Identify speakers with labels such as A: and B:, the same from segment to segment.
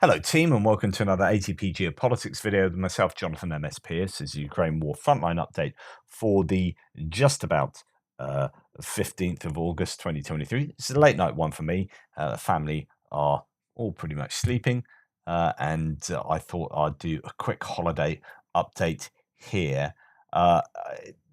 A: Hello, team, and welcome to another ATP Geopolitics video with myself, Jonathan MS Pierce, as Ukraine War Frontline update for the just about 15th of August 2023. This is a late night one for me. The family are all pretty much sleeping, and I thought I'd do a quick holiday update here. Uh,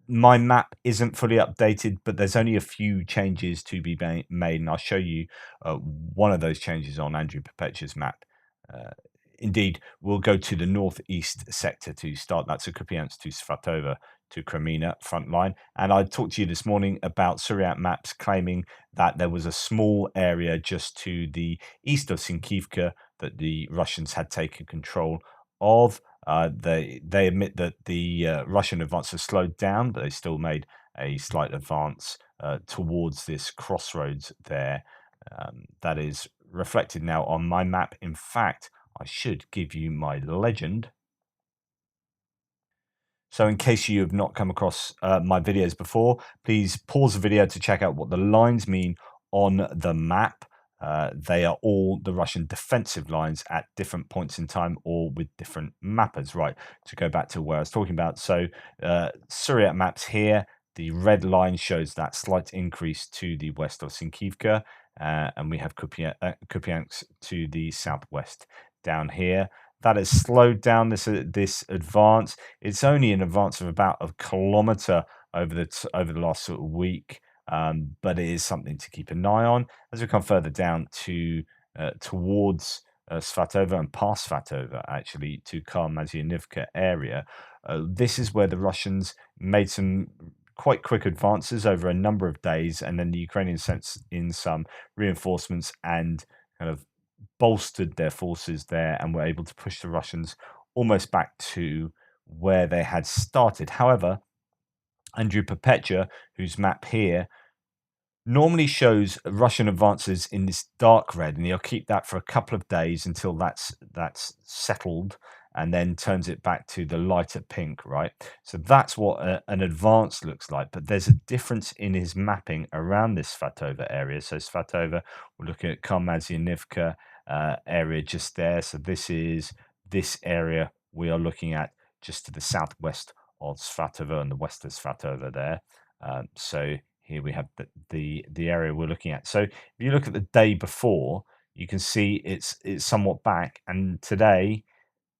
A: my map isn't fully updated, but there's only a few changes to be made, and I'll show you one of those changes on Andrew Perpetua's map. uh, Indeed, we'll go to the northeast sector to start. That's Kupiansk to Svatova to Kremina Frontline. And I talked to you this morning about Suryat maps claiming that there was a small area just to the east of Sinkivka that the Russians had taken control of. They admit that the Russian advance has slowed down, but they still made a slight advance towards this crossroads there. That is reflected now on my map. In fact, I should give you my legend. So in case you have not come across my videos before, please pause the video to check out what the lines mean on the map. They are all the Russian defensive lines at different points in time or with different mappers. Right, to go back to where I was talking about. So Suryat maps here. The red line shows that slight increase to the west of Sinkivka, and we have Kupiansk to the southwest down here. That has slowed down this advance. It's only an advance of about a kilometer over the last sort of week, but it is something to keep an eye on as we come further down to towards Svatova and past Svatova, actually to Karmazianivka area. This is where the Russians made some quite quick advances over a number of days, and then the Ukrainians sent in some reinforcements and kind of bolstered their forces there and were able to push the Russians almost back to where they had started. However, Andrew Perpetua, whose map here normally shows Russian advances in this dark red, and he'll keep that for a couple of days until that's settled, and then turns it back to the lighter pink, right? So that's what an advance looks like. But there's a difference in his mapping around this Svatova area. So Svatova, we're looking at Karmazianivka area just there. So this is this area we are looking at just to the southwest of Svatova and the west of Svatova there. So here we have the area we're looking at. So if you look at the day before, you can see it's somewhat back, and today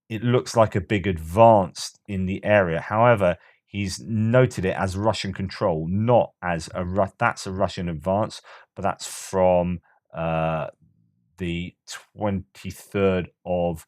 A: it looks like a big advance in the area. However, he's noted it as Russian control, not as that's a Russian advance, but that's from the 23rd of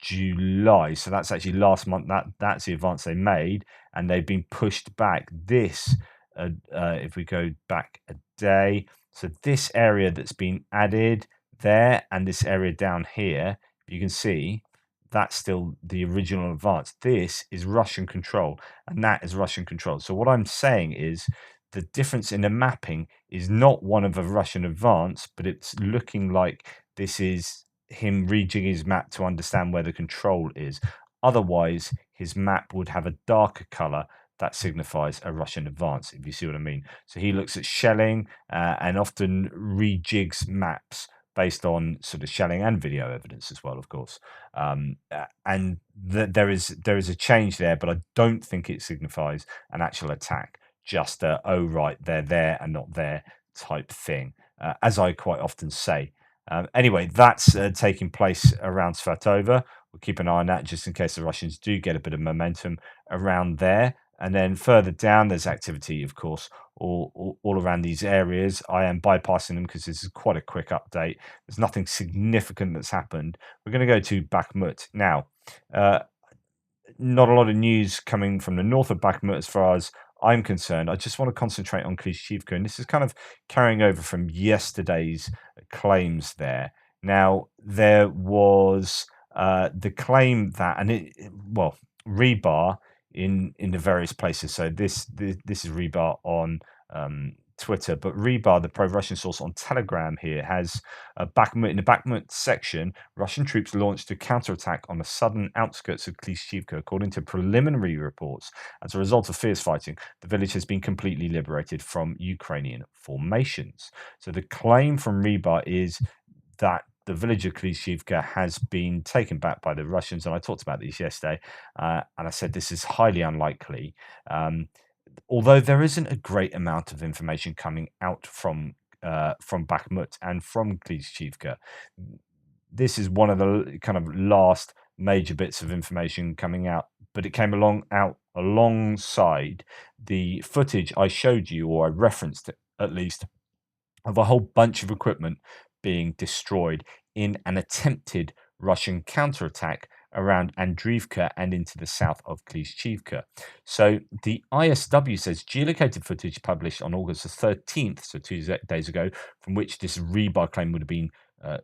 A: July. So that's actually last month. That's the advance they made, and they've been pushed back. This, if we go back a day, so this area that's been added there, and this area down here, you can see that's still the original advance. This is Russian control, and that is Russian control. So what I'm saying is the difference in the mapping is not one of a Russian advance, but it's looking like this is him rejigging his map to understand where the control is. Otherwise, his map would have a darker color that signifies a Russian advance, if you see what I mean. So he looks at shelling and often rejigs maps based on sort of shelling and video evidence as well, of course. And there is a change there, but I don't think it signifies an actual attack. Just oh right, they're there and not there type thing, as I quite often say. Anyway, that's taking place around Svatova. We'll keep an eye on that just in case the Russians do get a bit of momentum around there. And then further down, there's activity, of course, all around these areas. I am bypassing them because this is quite a quick update. There's nothing significant that's happened. We're going to go to Bakhmut now. Not a lot of news coming from the north of Bakhmut as far as I'm concerned. I just want to concentrate on Klishchiivka, and this is kind of carrying over from yesterday's claims there. Now, there was the claim that, well, rebar in the various places. So this is rebar on Twitter, but Rebar, the pro-Russian source on Telegram here, has Bakhmut. In the Bakhmut section, Russian troops launched a counterattack on the southern outskirts of Klishchiivka. According to preliminary reports, as a result of fierce fighting, the village has been completely liberated from Ukrainian formations. So the claim from Rebar is that the village of Klishchiivka has been taken back by the Russians, and I talked about this yesterday, and I said this is highly unlikely. Um, Although there isn't a great amount of information coming out from Bakhmut and from Klishchiivka, this is one of the kind of last major bits of information coming out, but it came out alongside the footage I showed you, or I referenced it at least, of a whole bunch of equipment being destroyed in an attempted Russian counterattack around Andriivka and into the south of Klishchiivka. So the ISW says geolocated footage published on August the 13th, so 2 days ago, from which this rebuy claim uh,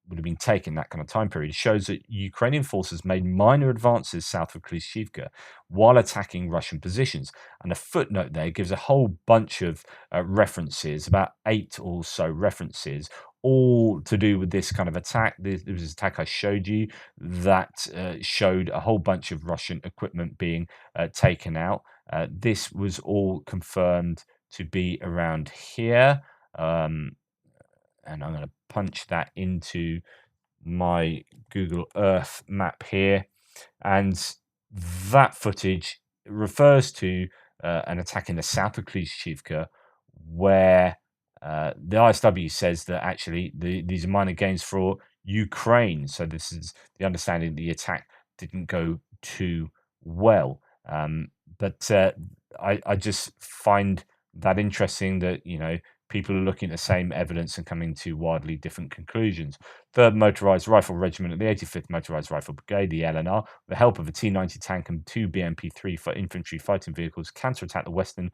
A: would have been taken, that kind of time period, shows that Ukrainian forces made minor advances south of Klishchiivka while attacking Russian positions. And a footnote there gives a whole bunch of references, about 8 or so references, all to do with this kind of attack. There was this attack I showed you that showed a whole bunch of Russian equipment being taken out. This was all confirmed to be around here. And I'm going to punch that into my Google Earth map here. And that footage refers to an attack in the south of Klishchiivka, where the ISW says that actually these are minor gains for Ukraine. So this is the understanding the attack didn't go too well. But I just find that interesting that, people are looking at the same evidence and coming to wildly different conclusions. 3rd Motorized Rifle Regiment of the 85th Motorized Rifle Brigade, the LNR, with the help of a T-90 tank and 2 BMP-3 infantry fighting vehicles, counterattacked the western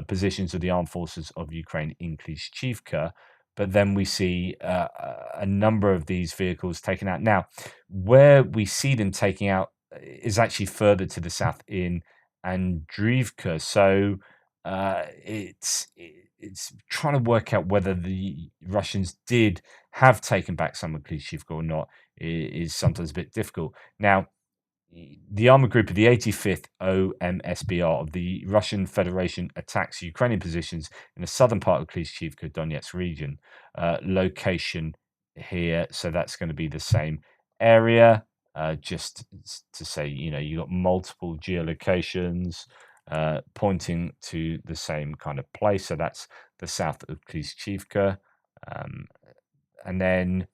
A: positions of the armed forces of Ukraine in Klishchiivka. But then we see a number of these vehicles taken out. Now, where we see them taking out is actually further to the south in Andriivka. So it's trying to work out whether the Russians did have taken back some of Klishchiivka or not is sometimes a bit difficult. Now, the armored group of the 85th OMSBR of the Russian Federation attacks Ukrainian positions in the southern part of Klishchiivka, Donetsk region. Location here, so that's going to be the same area. Just to say, you got multiple geolocations pointing to the same kind of place. So that's the south of Klishchiivka. And then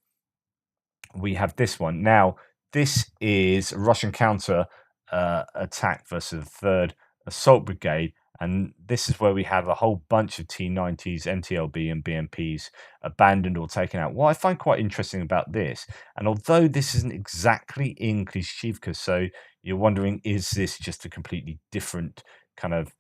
A: we have this one. Now, this is a Russian counter attack versus the 3rd Assault Brigade. And this is where we have a whole bunch of T-90s, MTLB, and BMPs abandoned or taken out. What I find quite interesting about this, and although this isn't exactly in Klishchiivka, so you're wondering, is this just a completely different kind of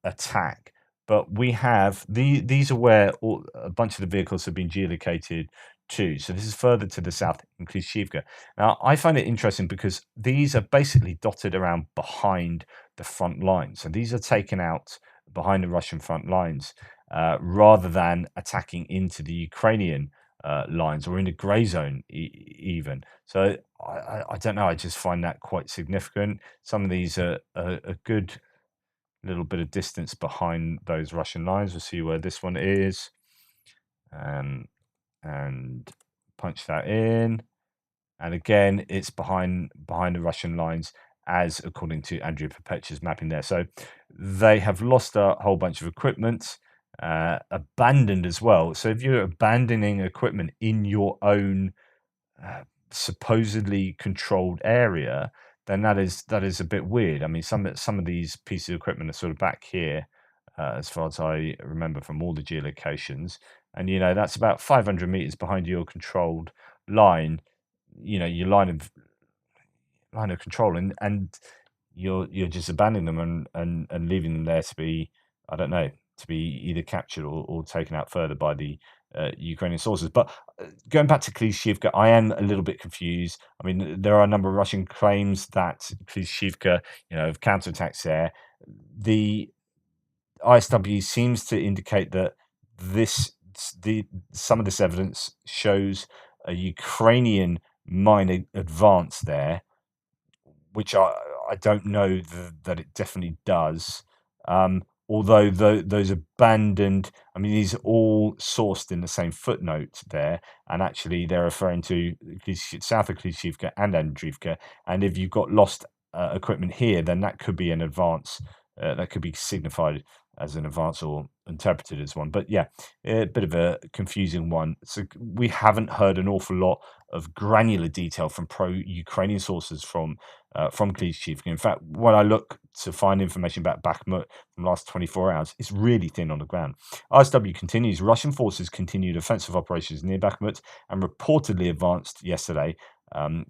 A: attack? But we have these are where a bunch of the vehicles have been geolocated too. So this is further to the south in Klishchiivka. Now, I find it interesting because these are basically dotted around behind the front lines. So these are taken out behind the Russian front lines rather than attacking into the Ukrainian lines or in the grey zone even. So I don't know. I just find that quite significant. Some of these are a good little bit of distance behind those Russian lines. We'll see where this one is. And punch that in. And again, it's behind the Russian lines, as according to Andrea Perpetua's mapping there. So they have lost a whole bunch of equipment, abandoned as well. So if you're abandoning equipment in your own supposedly controlled area, then that is a bit weird. I mean, some of these pieces of equipment are sort of back here, as far as I remember from all the geolocations, and that's about 500 meters behind your controlled line. Your line of control, and you're just abandoning them and leaving them there to be, I don't know, to be either captured or taken out further by the Ukrainian sources. But going back to Klishchiivka, I am a little bit confused. I mean, there are a number of Russian claims that Klishchiivka, have counterattacks there. The ISW seems to indicate that some of this evidence shows a Ukrainian minor advance there, which I don't know that it definitely does. although those abandoned, I mean, these are all sourced in the same footnote there, and actually they're referring to south of Klishivka and Andriivka. And if you've got lost equipment here, then that could be an advance. That could be signified as an advance or interpreted as one. But yeah, a bit of a confusing one. So we haven't heard an awful lot of granular detail from pro-Ukrainian sources from Klishivka. In fact, when I look to find information about Bakhmut from the last 24 hours, it's really thin on the ground. ISW continues. Russian forces continued offensive operations near Bakhmut and reportedly advanced yesterday.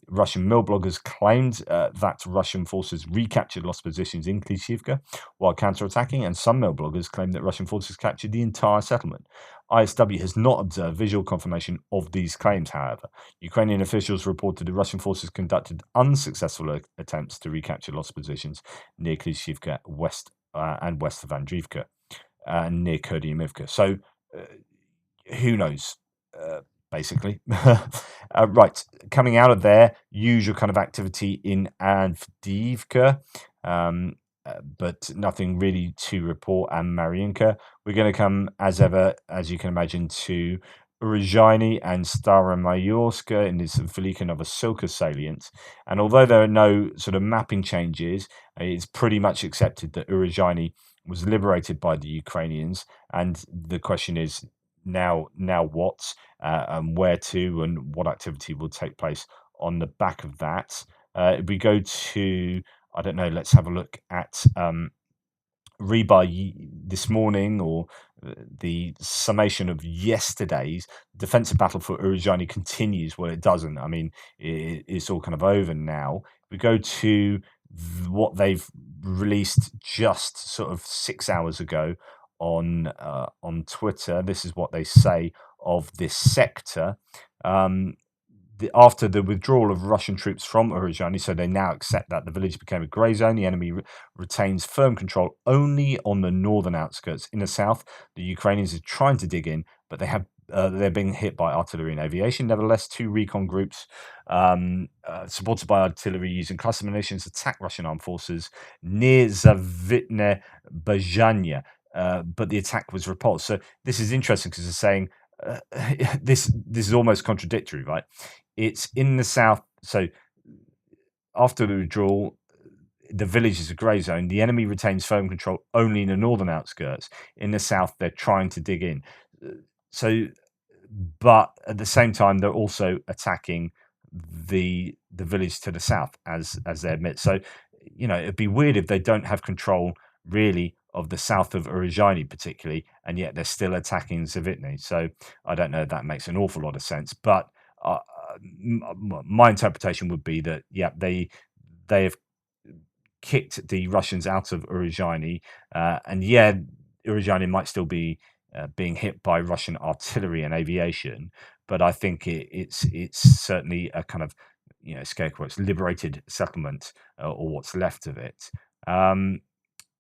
A: Russian mill bloggers claimed that Russian forces recaptured lost positions in Klishivka while counterattacking, and some mill bloggers claimed that Russian forces captured the entire settlement. ISW has not observed visual confirmation of these claims, however. Ukrainian officials reported the Russian forces conducted unsuccessful attempts to recapture lost positions near Klishivka west and west of Andriivka and near Kurdyumivka. So who knows, basically. Right, coming out of there, usual kind of activity in Avdiivka, but nothing really to report. And Mariinka, we're going to come, as ever, as you can imagine, to Uruzhaini and Staromayorska in this Velika Novosilka salient. And although there are no sort of mapping changes, it's pretty much accepted that Uruzhaini was liberated by the Ukrainians. And the question is, now what, and where to, and what activity will take place on the back of that. If we go to, I don't know, let's have a look at rebar this morning, or the summation of yesterday's defensive battle for Uruzhani continues. Well, it doesn't. I mean, it's all kind of over now. We go to what they've released just sort of 6 hours ago on Twitter. This is what they say of this sector. After the withdrawal of Russian troops from Uruzhani, so they now accept that the village became a grey zone. The enemy retains firm control only on the northern outskirts. In the south, the Ukrainians are trying to dig in, but they're being hit by artillery and aviation. Nevertheless, two recon groups supported by artillery using cluster munitions attack Russian armed forces near Zavitne Bajanya, but the attack was repulsed. So this is interesting because they're saying this is almost contradictory, right? It's in the south, so after the withdrawal, the village is a grey zone. The enemy retains firm control only in the northern outskirts. In the south, they're trying to dig in. So, but at the same time, they're also attacking the village to the south, as they admit. So, it'd be weird if they don't have control really of the south of Uruzhani particularly, and yet they're still attacking Zavitny. So I don't know if that makes an awful lot of sense, but my interpretation would be that, yeah, they have kicked the Russians out of Uruzhani, and yeah, Uruzhani might still be being hit by Russian artillery and aviation, but I think it's certainly a kind of, scare quotes, liberated settlement, or what's left of it.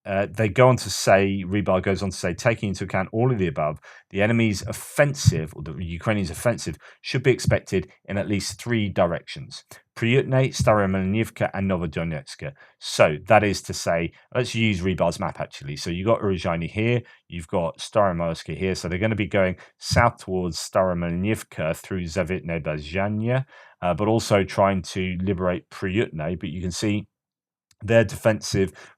A: They go on to say, Rebar goes on to say, taking into account all of the above, the enemy's offensive, or the Ukrainians' offensive, should be expected in at least three directions: Priyutne, Staromelnivka, and Novodonetska. So that is to say, let's use Rebar's map actually. So you've got Uruzhani here, you've got Staromelnivka here. So they're going to be going south towards Staromelnivka through Zavitne Bazhanya, but also trying to liberate Priyutne. But you can see their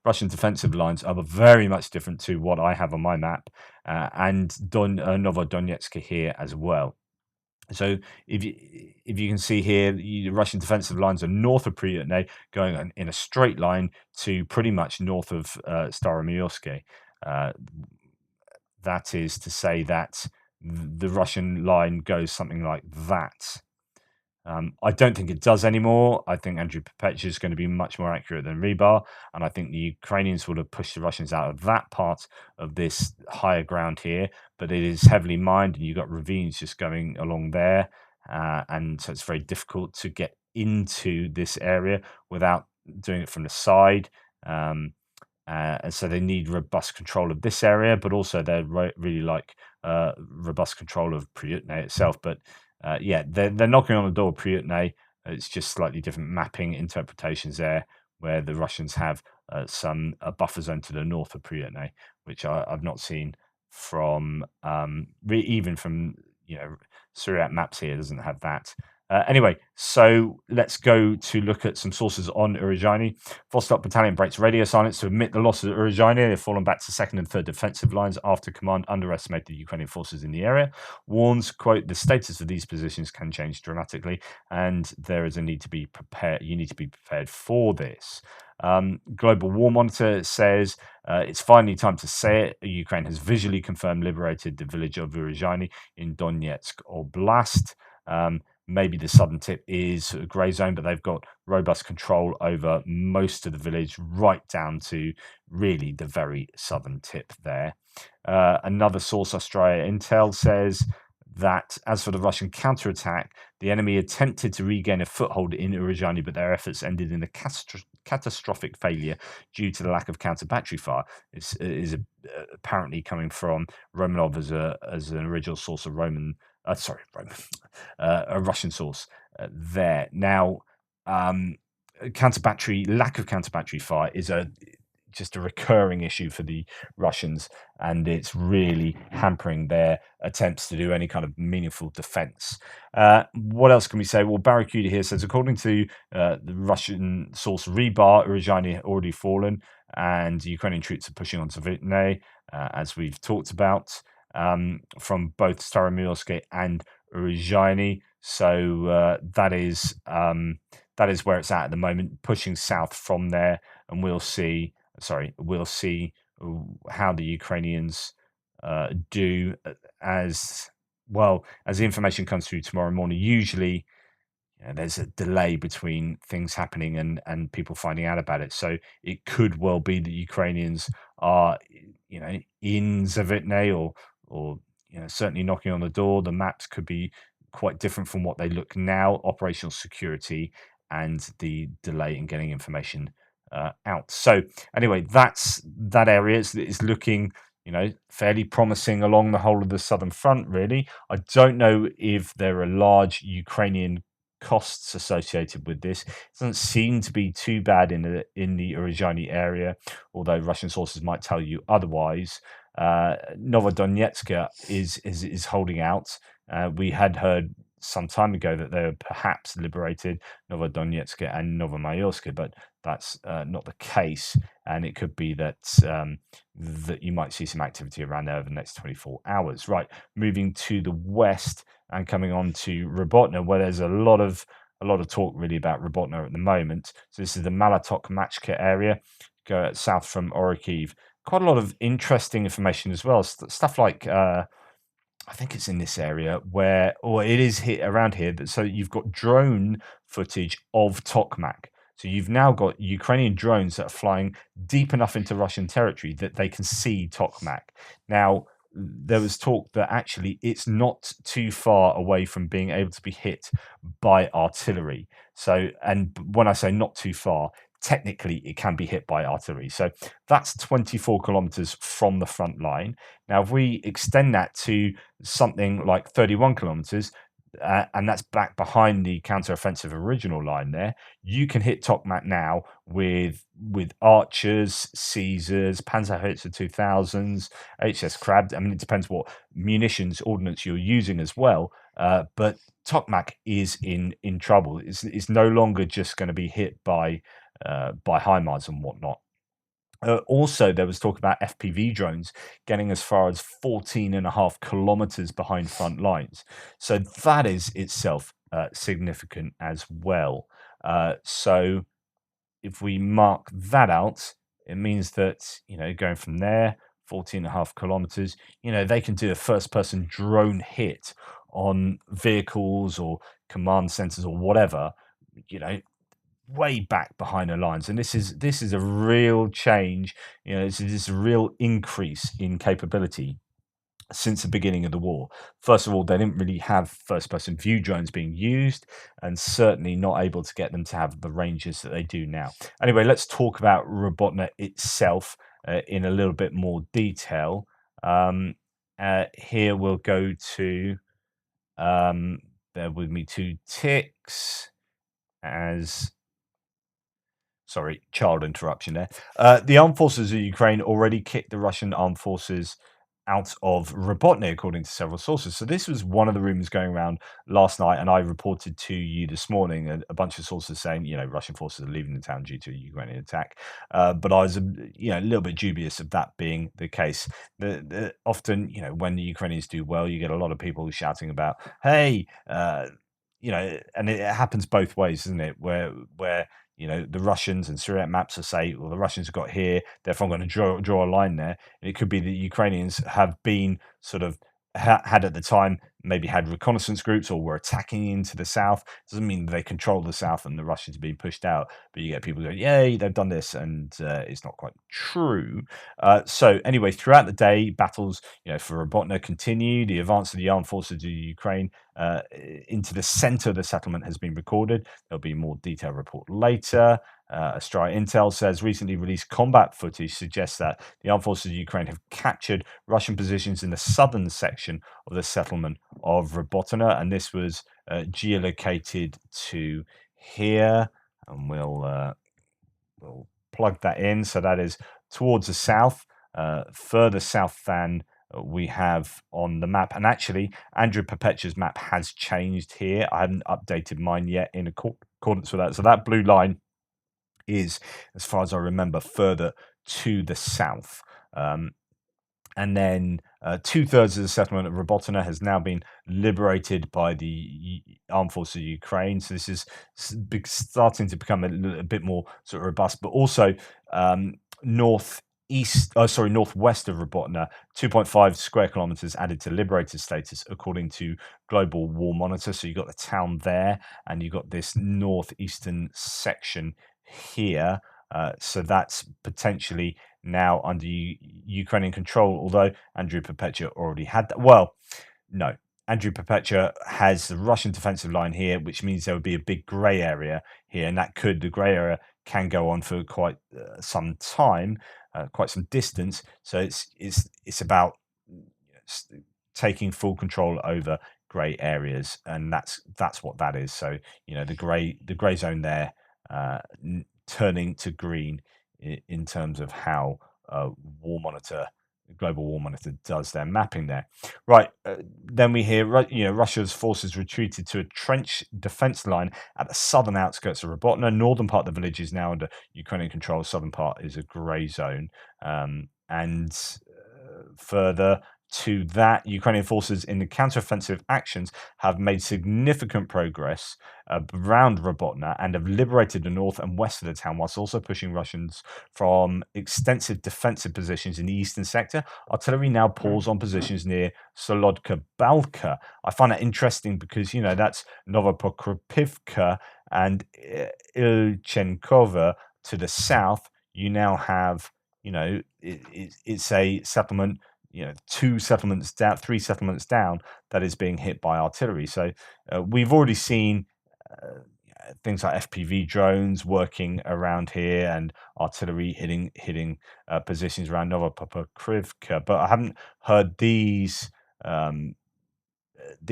A: Russian defensive lines are very much different to what I have on my map, and Novodonetsk here as well. So if you can see here, the Russian defensive lines are north of Priyutne, going in a straight line to pretty much north of Staromyorsk. That is to say that the Russian line goes something like that. I don't think it does anymore. I think Andrew Perpetua is going to be much more accurate than Rebar, and I think the Ukrainians would have pushed the Russians out of that part of this higher ground here, but it is heavily mined, and you've got ravines just going along there, and so it's very difficult to get into this area without doing it from the side. And so they need robust control of this area, but also they really like robust control of Priyutne itself. But yeah, they're knocking on the door of Priyutne. It's just slightly different mapping interpretations there, where the Russians have some a buffer zone to the north of Priyutne, which I've not seen from even from Syriac maps here doesn't have that. Anyway, so let's go to look at some sources on Uriani. Vostok Battalion breaks radio silence to admit the loss of Uriani. They've fallen back to second and third defensive lines after command underestimated the Ukrainian forces in the area. Warns, quote, the status of these positions can change dramatically and there is a need to be prepared. You need to be prepared for this. Global War Monitor says it's finally time to say it. Ukraine has visually confirmed liberated the village of Uriani in Donetsk Oblast. Maybe the southern tip is a grey zone, but they've got robust control over most of the village, right down to really the very southern tip there. Another source, Australia Intel, says that as for the Russian counterattack, the enemy attempted to regain a foothold in Uriani, but their efforts ended in a catastrophic failure due to the lack of counter battery fire. It is apparently coming from Romanov as an original source of Roman. A Russian source there. Now, lack of counter battery fire is just a recurring issue for the Russians, and it's really hampering their attempts to do any kind of meaningful defense. What else can we say? Well, Barracuda here says, according to the Russian source Rebar, Uriani already fallen, and Ukrainian troops are pushing on Savitne, as we've talked about, from both Staromilsk and Uriani. So that is where it's at the moment, pushing south from there, and we'll see how the Ukrainians do as well as the information comes through tomorrow morning. Usually, there's a delay between things happening and people finding out about it. So it could well be that Ukrainians are, in Zavitne or certainly knocking on the door. The maps could be quite different from what they look now. Operational security and the delay in getting information out. So anyway, that area is looking fairly promising along the whole of the southern front. Really, I don't know if there are large Ukrainian costs associated with this. It doesn't seem to be too bad in the Uriani area, although Russian sources might tell you otherwise. Novodonetsk is holding out. We had heard some time ago that they were perhaps liberated Novodonetsk and Novomayorsk, but that's not the case, and it could be that that you might see some activity around there over the next 24 hours. Right, moving to the west and coming on to Robotna, where there's a lot of talk really about Robotna at the moment. So this is the Malatok Machka area, go south from Orikhiv. Quite a lot of interesting information as well. Stuff like I think it's in this area or it is around here. So you've got drone footage of Tokmak. So you've now got Ukrainian drones that are flying deep enough into Russian territory that they can see Tokmak. Now, there was talk that actually it's not too far away from being able to be hit by artillery. So, and when I say not too far, technically it can be hit by artillery. So that's 24 kilometers from the front line. Now, if we extend that to something like 31 kilometers, and that's back behind the counter-offensive original line there, you can hit Tokmak now with Archers, Caesars, Panzerhauser 2000s, HS Crab. I mean, it depends what munitions, ordnance you're using as well. But Tokmak is in trouble. It's no longer just going to be hit by HIMARS and whatnot. Also, there was talk about FPV drones getting as far as 14.5 kilometers behind front lines. So that is itself significant as well. So if we mark that out, it means that, going from there, 14.5 kilometers, they can do a first person drone hit on vehicles or command centers or whatever, way back behind the lines, and this is a real change. This is a real increase in capability since the beginning of the war. First of all, they didn't really have first-person view drones being used, and certainly not able to get them to have the ranges that they do now. Anyway, let's talk about Robotna itself in a little bit more detail. Here we'll go to bear with me 2 ticks as Sorry, child interruption there. The armed forces of Ukraine already kicked the Russian armed forces out of Robotny, according to several sources. So this was one of the rumors going around last night, and I reported to you this morning a bunch of sources saying, Russian forces are leaving the town due to a Ukrainian attack. But I was, a little bit dubious of that being the case. Often, when the Ukrainians do well, you get a lot of people shouting about, "Hey," and it happens both ways, isn't it? Where the Russians and Syriac maps will say, well, the Russians have got here, therefore I'm going to draw a line there. And it could be that Ukrainians have been sort of had at the time maybe had reconnaissance groups or were attacking into the south. Doesn't mean they control the south and the Russians are being pushed out, but you get people going, yay, they've done this, and it's not quite true. So anyway, throughout the day, battles for Robotna continue. The advance of the armed forces of Ukraine into the center of the settlement has been recorded. There'll be more detailed report later. Astraea Intel says recently released combat footage suggests that the armed forces of Ukraine have captured Russian positions in the southern section of the settlement of Robotna, and this was geolocated to here. And we'll plug that in. So that is towards the south, further south than we have on the map. And actually, Andrew Perpetua's map has changed here. I haven't updated mine yet in accordance with that. So that blue line is, as far as I remember, further to the south. And then 2/3 of the settlement of Robotna has now been liberated by the armed forces of Ukraine. So this is starting to become a bit more sort of robust, but also northwest of Robotna, 2.5 square kilometers added to liberated status, according to Global War Monitor. So you've got the town there, and you've got this northeastern section here. So that's potentially now under Ukrainian control, although Andrew Perpetua already had that. Well, no. Andrew Perpetua has the Russian defensive line here, which means there would be a big grey area here, and the grey area can go on for quite some time, quite some distance. So it's about taking full control over grey areas, and that's what that is. So the grey zone there turning to green in terms of how Global War Monitor does their mapping there. Right, then we hear Russia's forces retreated to a trench defense line at the southern outskirts of Robotna. Northern part of the village is now under Ukrainian control. Southern part is a grey zone, and further to that, Ukrainian forces in the counteroffensive actions have made significant progress around Robotna and have liberated the north and west of the town, whilst also pushing Russians from extensive defensive positions in the eastern sector. Artillery now pours on positions near Solodka Balka. I find that interesting because, that's Novopokrivka and Ilchenkova to the south. You now have, it's a settlement, three settlements down, that is being hit by artillery. So we've already seen things like FPV drones working around here and artillery hitting positions around Novopokrivka, but I haven't heard these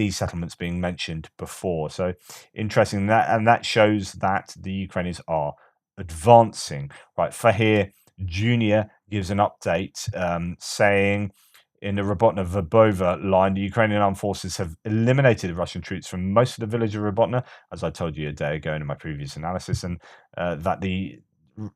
A: settlements being mentioned before. So interesting that shows that the Ukrainians are advancing. Right, Fahir Jr. gives an update saying, in the Robotna Verbova line, the Ukrainian armed forces have eliminated the Russian troops from most of the village of Robotna, as I told you a day ago in my previous analysis, and that the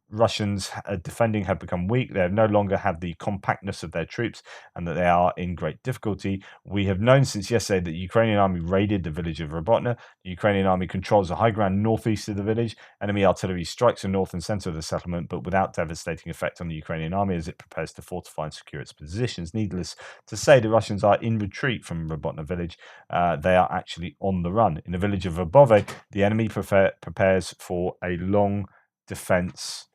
A: Russians defending have become weak. They no longer have the compactness of their troops, and that they are in great difficulty. We have known since yesterday that the Ukrainian army raided the village of Robotna. The Ukrainian army controls the high ground northeast of the village. Enemy artillery strikes the north and center of the settlement, but without devastating effect on the Ukrainian army as it prepares to fortify and secure its positions. Needless to say, the Russians are in retreat from Robotna village. They are actually on the run. In the village of Verbove, the enemy prepares for a long defense.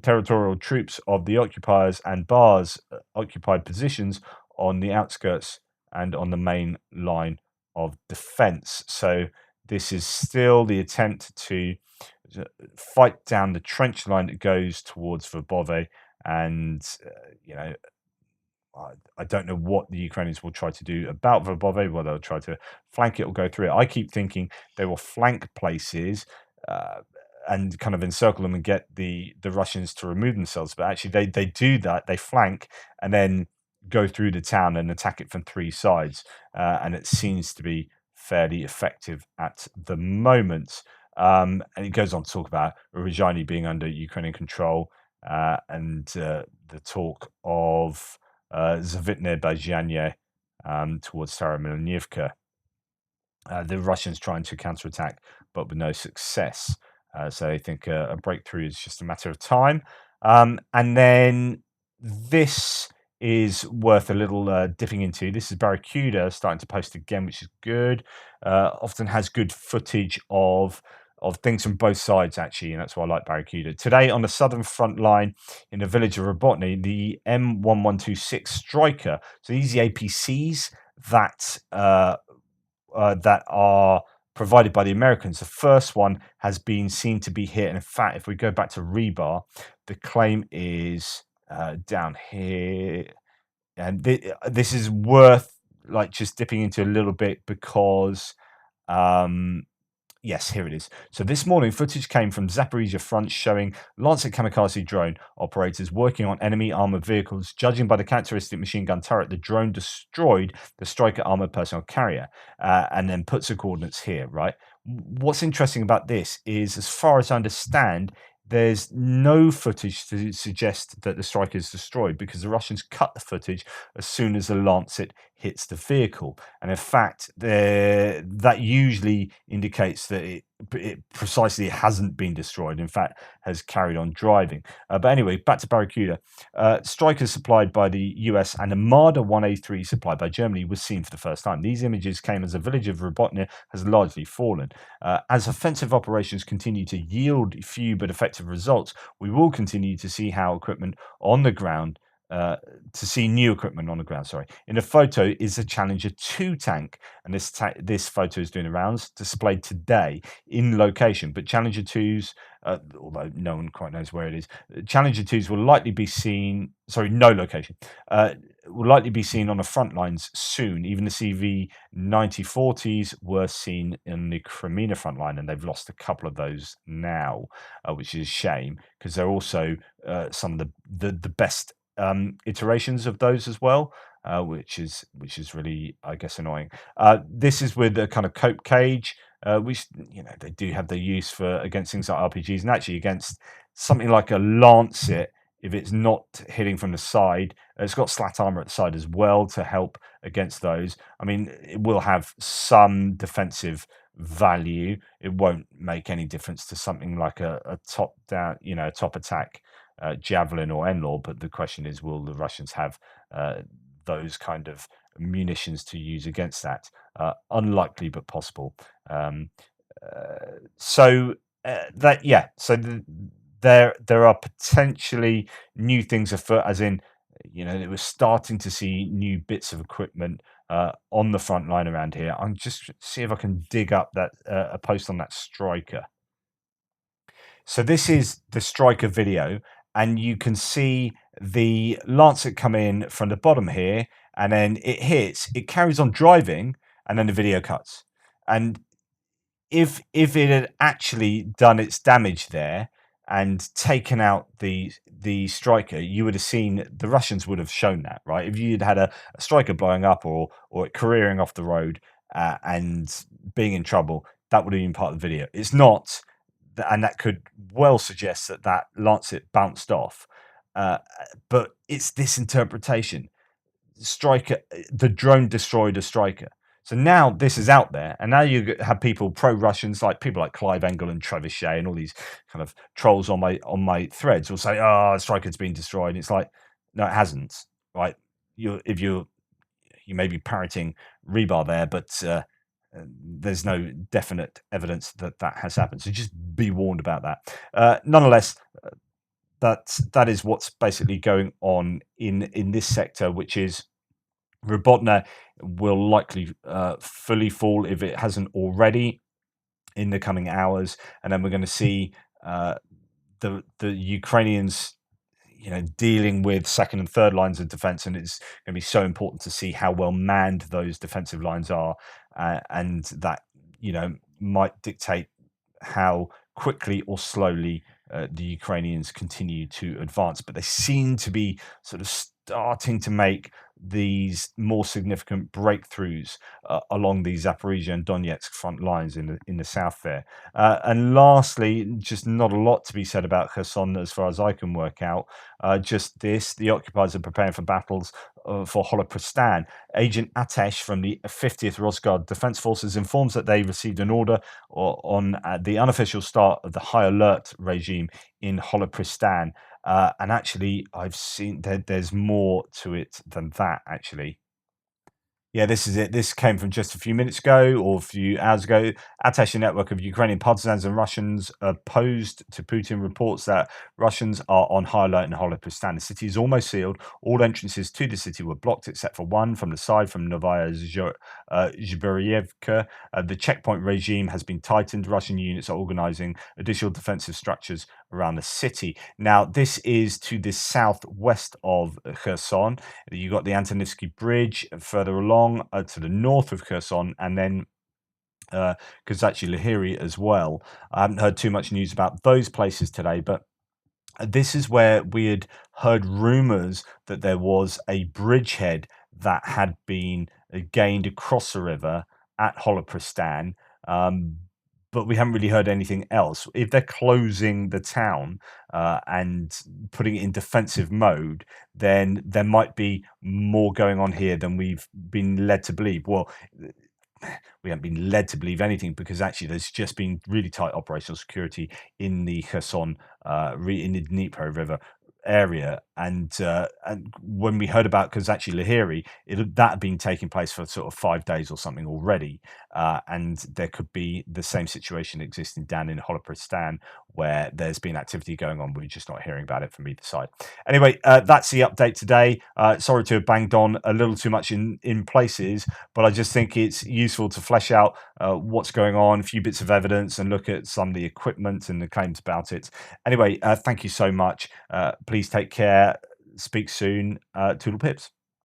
A: Territorial troops of the occupiers and bars occupied positions on the outskirts and on the main line of defense. So this is still the attempt to fight down the trench line that goes towards Verbove, and I don't know what the Ukrainians will try to do about Verbove, whether they'll try to flank it or go through it. I keep thinking they will flank places and kind of encircle them and get the Russians to remove themselves. But actually, they do that. They flank and then go through the town and attack it from three sides, and it seems to be fairly effective at the moment. And it goes on to talk about Rizhani being under Ukrainian control, and the talk of Zavitne Bazhanye towards Staromilyivka. The Russians trying to counterattack, but with no success. So they think a breakthrough is just a matter of time. And then this is worth a little dipping into. This is Barracuda starting to post again, which is good. Often has good footage of things from both sides, actually, and that's why I like Barracuda. Today, on the southern front line in the village of Robotny, the M1126 Striker. So these are the APCs that are provided by the Americans. The first one has been seen to be hit. And in fact, if we go back to rebar, the claim is down here. And this is worth like just dipping into a little bit because yes, here it is. So this morning, footage came from Zaporizhia front showing Lancet kamikaze drone operators working on enemy armored vehicles. Judging by the characteristic machine gun turret, the drone destroyed the Striker armored personnel carrier, and then puts the coordinates here, right? What's interesting about this is, as far as I understand, there's no footage to suggest that the Striker is destroyed because the Russians cut the footage as soon as the Lancet hits the vehicle. And in fact, that usually indicates that it precisely hasn't been destroyed. In fact, has carried on driving. But anyway, back to Barracuda. Strikers supplied by the US and a Marder 1A3 supplied by Germany was seen for the first time. These images came as the village of Robotny has largely fallen. As offensive operations continue to yield few but effective results, we will continue to see how equipment on the ground to see new equipment on the ground. Sorry. In the photo is a Challenger 2 tank, and this photo is doing the rounds, displayed today in location. But Challenger 2s, although no one quite knows where it is, Challenger 2s will likely be seen. Sorry, no location. Will likely be seen on the front lines soon. Even the CV9040s were seen in the Crimea front line, and they've lost a couple of those now, which is a shame because they're also some of the best iterations of those as well, which is really, I guess, annoying. This is with a kind of cope cage, which they do have their use for against things like RPGs, and actually against something like a Lancet. If it's not hitting from the side, it's got slat armor at the side as well to help against those. I mean, it will have some defensive value. It won't make any difference to something like a top down, top attack javelin or Enlaw, but the question is, will the Russians have those kind of munitions to use against that? Unlikely, but possible. So there are potentially new things afoot, as in, it was starting to see new bits of equipment on the front line around here. I'm just see if I can dig up that a post on that Striker. So this is the Striker video, and you can see the Lancet come in from the bottom here, and then it hits, it carries on driving, and then the video cuts. And if it had actually done its damage there and taken out the Striker, you would have seen the Russians would have shown that, right? If you'd had a Striker blowing up or it careering off the road and being in trouble, that would have been part of the video. It's not, and that could well suggest that Lancet bounced off. But it's this interpretation. Striker, the drone destroyed a Striker. So now this is out there, and now you have people pro-Russians, like people like Clive Engel and Trebuchet and all these kind of trolls on my threads will say, "Oh, Striker's been destroyed." And it's like, no, it hasn't. Right? You may be parroting rebar there, but there's no definite evidence that has happened. So just be warned about that. Nonetheless, that is what's basically going on in this sector, which is Robotna will likely fully fall if it hasn't already in the coming hours, and then we're going to see the Ukrainians, dealing with second and third lines of defense, and it's going to be so important to see how well manned those defensive lines are, and that might dictate how quickly or slowly the Ukrainians continue to advance, but they seem to be sort of starting to make these more significant breakthroughs along the Zaporizhia and Donetsk front lines in the south there. And lastly, just not a lot to be said about Kherson as far as I can work out. Just this: the occupiers are preparing for battles for Holopristan. Agent Atesh from the 50th Rosguard Defense Forces informs that they received an order on the unofficial start of the high alert regime in Holopristan. And actually, I've seen there's more to it than that, actually. Yeah, this is it. This came from just a few minutes ago or a few hours ago. Attaché network of Ukrainian partisans and Russians opposed to Putin reports that Russians are on high alert in Holopristan. The city is almost sealed. All entrances to the city were blocked except for one from the side from Novaya Zhiberievka. The checkpoint regime has been tightened. Russian units are organizing additional defensive structures around the city. Now, this is to the southwest of Kherson. You got the Antonivsky Bridge further along to the north of Kherson, and then Kozachi Lahiri as well. I haven't heard too much news about those places today, but this is where we had heard rumors that there was a bridgehead that had been gained across the river at Holopristan. But we haven't really heard anything else. If they're closing the town and putting it in defensive mode, then there might be more going on here than we've been led to believe. Well, we haven't been led to believe anything because actually there's just been really tight operational security in the Kherson, in the Dnipro River area. And when we heard about Kozachi Lahiri, that had been taking place for sort of 5 days or something already. And there could be the same situation existing down in Holopristan where there's been activity going on. We're just not hearing about it from either side. Anyway, that's the update today. Sorry to have banged on a little too much in places, but I just think it's useful to flesh out what's going on, a few bits of evidence, and look at some of the equipment and the claims about it. Anyway, thank you so much. Please take care. Speak soon. Toodle pips.